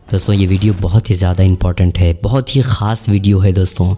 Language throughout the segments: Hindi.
दोस्तों ये वीडियो बहुत ही ज़्यादा इम्पॉर्टेंट है, बहुत ही ख़ास वीडियो है दोस्तों,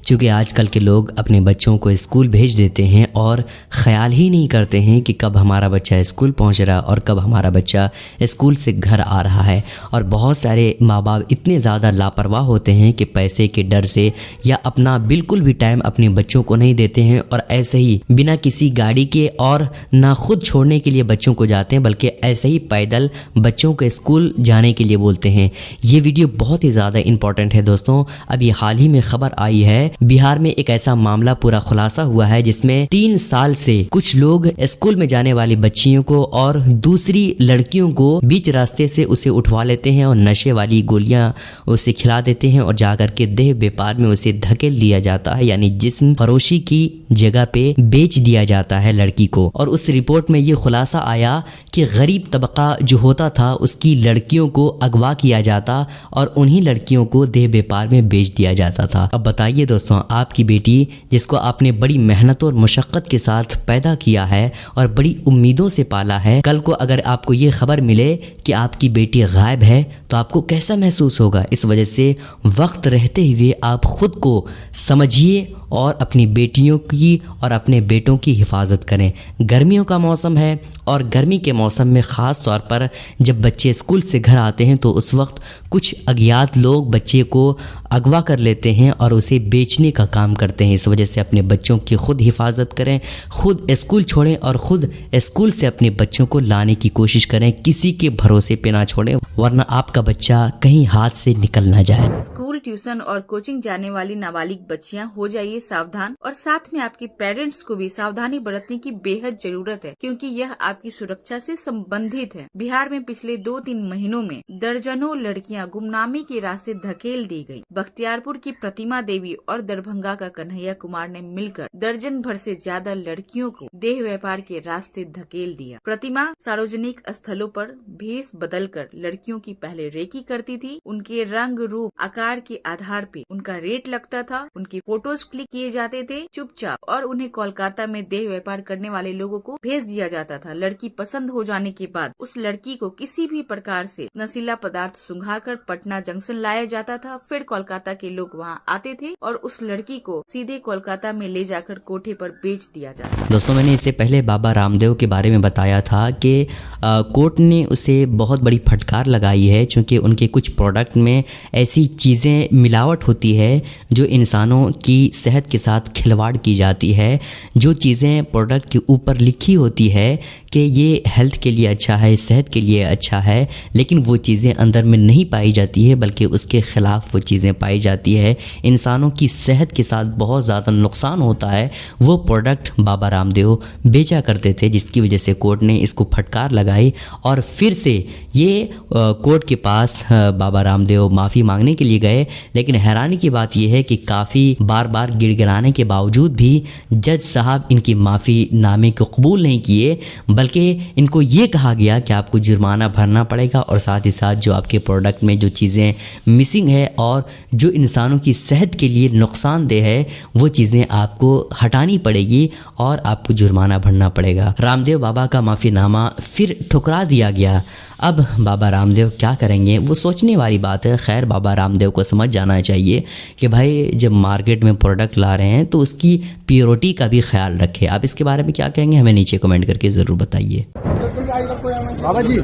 क्योंकि आजकल के लोग अपने बच्चों को स्कूल भेज देते हैं और ख़याल ही नहीं करते हैं कि कब हमारा बच्चा स्कूल पहुंच रहा है और कब हमारा बच्चा स्कूल से घर आ रहा है। और बहुत सारे माँ बाप इतने ज़्यादा लापरवाह होते हैं कि पैसे के डर से या अपना बिल्कुल भी टाइम अपने बच्चों को नहीं देते हैं और ऐसे ही बिना किसी गाड़ी के और ना खुद छोड़ने के लिए बच्चों को जाते हैं, बल्कि ऐसे ही पैदल बच्चों को स्कूल जाने के लिए बोलते हैं। ये वीडियो बहुत ही ज़्यादा इंपॉर्टेंट है दोस्तों। अभी हाल ही में खबर आई है, बिहार में एक ऐसा मामला पूरा खुलासा हुआ है जिसमें 3 साल से कुछ लोग स्कूल में जाने वाली बच्चियों को और दूसरी लड़कियों को बीच रास्ते से उसे उठवा लेते हैं और नशे वाली गोलियां उसे खिला देते हैं और जाकर के देह व्यापार में उसे धकेल दिया जाता है, यानी जिस्म फरोशी की जगह पे बेच दिया जाता है लड़की को। और उस रिपोर्ट में ये खुलासा आया कि गरीब तबका जो होता था उसकी लड़कियों को अगवा किया जाता और उन्हीं लड़कियों को देह व्यापार में बेच दिया जाता था। अब बताइए दोस्तों, आपकी बेटी जिसको आपने बड़ी मेहनत और मुशक्कत के साथ पैदा किया है और बड़ी उम्मीदों से पाला है, कल को अगर आपको ये खबर मिले कि आपकी बेटी गायब है तो आपको कैसा महसूस होगा। इस वजह से वक्त रहते हुए आप खुद को समझिए और अपनी बेटियों की और अपने बेटों की हिफाजत करें। गर्मियों का मौसम है और गर्मी के मौसम में ख़ास तौर पर जब बच्चे स्कूल से घर आते हैं तो उस वक्त कुछ अज्ञात लोग बच्चे को अगवा कर लेते हैं और उसे बेचने का काम करते हैं। इस वजह से अपने बच्चों की खुद हिफाजत करें, खुद स्कूल छोड़ें और खुद स्कूल से अपने बच्चों को लाने की कोशिश करें। किसी के भरोसे पे ना छोड़ें, वरना आपका बच्चा कहीं हाथ से निकल ना जाए। स्कूल, ट्यूशन और कोचिंग जाने वाली नाबालिग बच्चियां हो जाइए सावधान, और साथ में आपके पेरेंट्स को भी सावधानी बरतने की बेहद जरूरत है, क्योंकि यह आपकी सुरक्षा से संबंधित है। बिहार में पिछले 2-3 महीनों में दर्जनों लड़कियां गुमनामी के रास्ते धकेल दी गयी। बख्तियारपुर की प्रतिमा देवी और दरभंगा का कन्हैया कुमार ने मिलकर दर्जन भर से ज्यादा लड़कियों को देह व्यापार के रास्ते धकेल दिया। प्रतिमा सार्वजनिक स्थलों पर भेष बदलकर लड़कियों की पहले रेकी करती थी। उनके रंग, रूप, आकार के आधार पे उनका रेट लगता था, उनकी फोटोज क्लिक किए जाते थे चुपचाप, और उन्हें कोलकाता में देह व्यापार करने वाले लोगों को भेज दिया जाता था। लड़की पसंद हो जाने के बाद उस लड़की को किसी भी प्रकार से नशीला पदार्थ सुंघाकर पटना जंक्शन लाया जाता था। फिर कोलकाता के लोग वहां आते थे और उस लड़की को सीधे कोलकाता में ले जाकर कोठे पर बेच दिया जाता। दोस्तों, मैंने इससे पहले बाबा रामदेव के बारे में बताया था कि कोर्ट ने उसे बहुत बड़ी फटकार लगाई है, क्योंकि उनके कुछ प्रोडक्ट में ऐसी चीज़ें मिलावट होती है जो इंसानों की सेहत के साथ खिलवाड़ की जाती है। जो चीज़ें प्रोडक्ट के ऊपर लिखी होती है कि ये हेल्थ के लिए अच्छा है, सेहत के लिए अच्छा है, लेकिन वो चीज़ें अंदर में नहीं पाई जाती है, बल्कि उसके ख़िलाफ़ वो चीज़ें पाई जाती है। इंसानों की सेहत के साथ बहुत ज़्यादा नुकसान होता है। वो प्रोडक्ट बाबा रामदेव बेचा करते थे, जिसकी वजह से कोर्ट ने इसको फटकार लगाई और फिर से ये कोर्ट के पास बाबा रामदेव माफ़ी मांगने के लिए गए। लेकिन हैरानी की बात यह है कि काफ़ी बार बार गिड़गिड़ाने के बावजूद भी जज साहब इनकी माफ़ी नामे को कबूल नहीं किए, बल्कि इनको ये कहा गया कि आपको जुर्माना भरना पड़ेगा और साथ ही साथ जो आपके प्रोडक्ट में जो चीज़ें मिसिंग है और जो इंसानों की सेहत के लिए नुकसानदेह है वो चीज़ें आपको हटानी पड़ेगी और आपको जुर्माना भरना पड़ेगा। रामदेव बाबा का माफ़ीनामा फिर ठुकरा दिया गया। अब बाबा रामदेव क्या करेंगे वो सोचने वाली बात है। खैर, बाबा रामदेव को समझ जाना चाहिए कि भाई जब मार्केट में प्रोडक्ट ला रहे हैं तो उसकी प्योरिटी का भी ख्याल रखें। आप इसके बारे में क्या कहेंगे, हमें नीचे कमेंट करके ज़रूर बताइए। बाबा जी,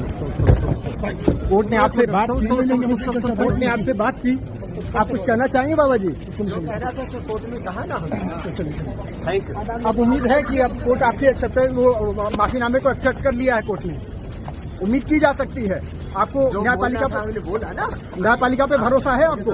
कोर्ट ने आपसे बात की, कोर्ट ने आपसे बात की, आप कुछ कहना चाहेंगे बाबा जी? कोर्ट ने कहा ना, अब उम्मीद है कि अब कोर्ट आपके वो माफीनामे को एक्सेप्ट कर लिया है कोर्ट ने, उम्मीद की जा सकती है। आपको न्यायपालिका पर बोला ना, न्यायपालिका पे भरोसा है आपको?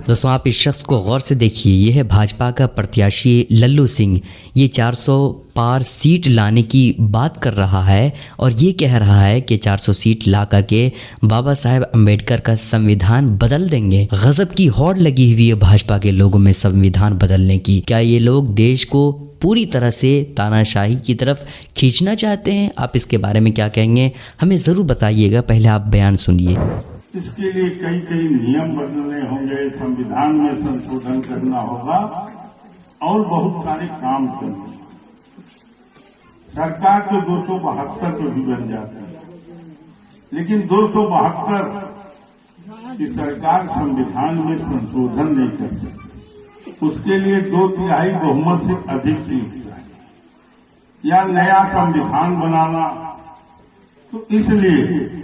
दोस्तों, आप इस शख्स को गौर से देखिए। ये है भाजपा का प्रत्याशी लल्लू सिंह। ये 400 पार सीट लाने की बात कर रहा है और ये कह रहा है कि 400 सीट ला करके बाबा साहेब अम्बेडकर का संविधान बदल देंगे। गजब की होड़ लगी हुई है भाजपा के लोगों में संविधान बदलने की। क्या ये लोग देश को पूरी तरह से तानाशाही की तरफ खींचना चाहते हैं? आप इसके बारे में क्या कहेंगे, हमें ज़रूर बताइएगा। पहले आप बयान सुनिए। इसके लिए कई नियम बदलने होंगे, संविधान में संशोधन करना होगा और बहुत सारे काम करने। सरकार के 272 पे भी बन जाते हैं। लेकिन 272 की सरकार संविधान में संशोधन नहीं कर सकती। उसके लिए 2/3 बहुमत से अधिक सीट चाहिए या नया संविधान बनाना। तो इसलिए